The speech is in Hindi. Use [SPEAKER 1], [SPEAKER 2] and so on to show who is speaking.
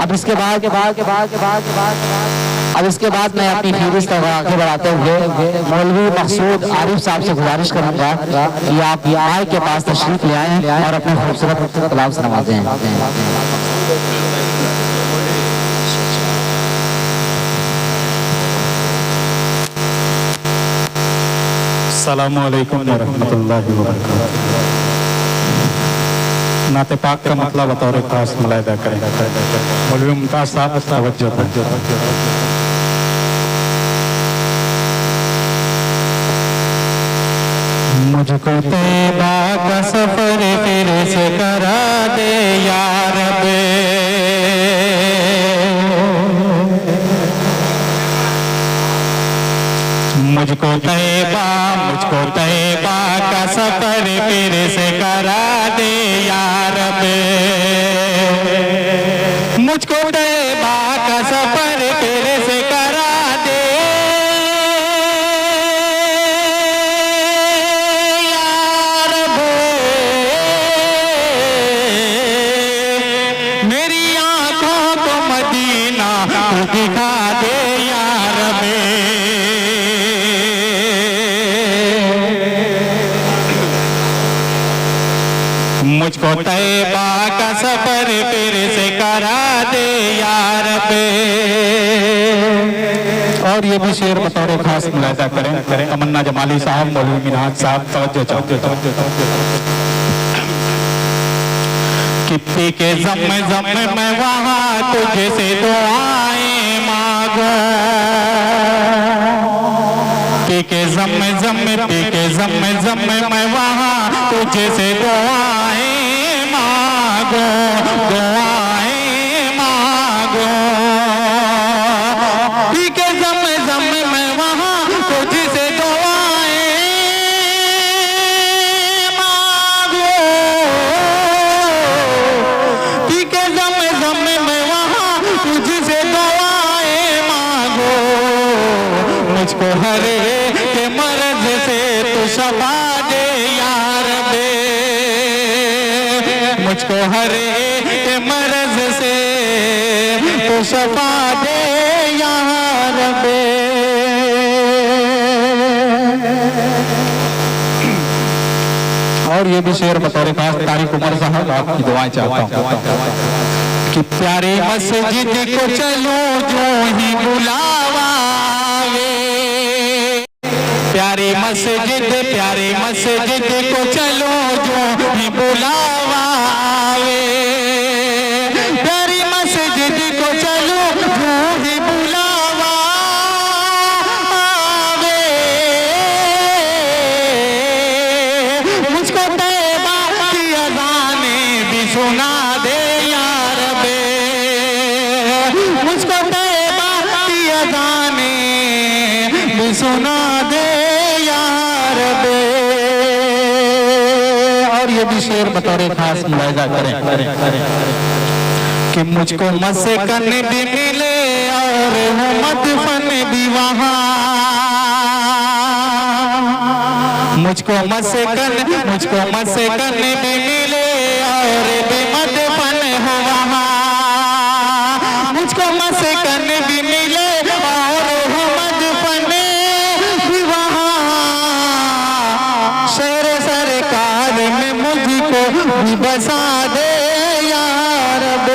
[SPEAKER 1] अब इसके बाद मैं अपनी फहरिस्त आगे बढ़ाते हुए मौलवी मकसूद आरिफ साहब से गुजारिश करूंगा कि आप माइक के पास तशरीफ ले आएं और अपने खूबसूरत कलाम से नवाजें।
[SPEAKER 2] अस्सलामु अलैकुम व रहमतुल्लाहि व बरकातुहू। नाते पाक का मतलब बतौर खास मुलाहिदा करें। मौलवी मुमताज साहब तवज्जो। मुझको तैबा का सफर फिर से करा दे या रब, मुझको तैबा का सफर फिर से करा दे या रब, मुझको तैबा का सफर फिर से करा दे या रब, मेरी आंखों को मदीना दिखा दे या रब, मुझको तैबा का सफर फिर से करा दे या रब। और ये भी शेर बतौर खास मुलाहिदा करें। तमन्ना जमाली साहब, मौलवी मिनाज साहब तवज्जो। किप्पी के ज़म मैं वहाँ तुझसे दुआएं मांगो, पी के ज़म मैं वहाँ तुझसे दुआएं मांगो, पी के ज़म मैं वहाँ तुझसे दुआएं मांगो, पी के ज़म मैं वहाँ तुझसे दुआएं मांगो, मुझको हर के मर्ज से तू शफा दे या रब, मुझको हर के मर्ज से तू शफा दे या रब। और ये भी शेर बतौर खास तारिक उमर साहब आपकी दुआएं चाहता हूँ कि प्यारे मस्जिद को चलो जो ही बुलावा, प्यारी मस्जिद को चलो जो ही बुलावा, प्यारी मस्जिद को चलो जो ही बुलावा, मुझको तैबा की अज़ानें भी सुना दे या रब, मुझको तैबा की अज़ानें भी सुना दे या रब। और ये भी शेर बतौर खास मुलाहिदा करें कि मुझको मस्कन भी मिले और मदफन भी वहाँ, मुझको मस्कन भी मिले और भी मदफन हो वहाँ, मुझको मस्कन भी मिले और मदफन भी वहाँ, शेर सरकार में मुझको भी बसा दे या रब।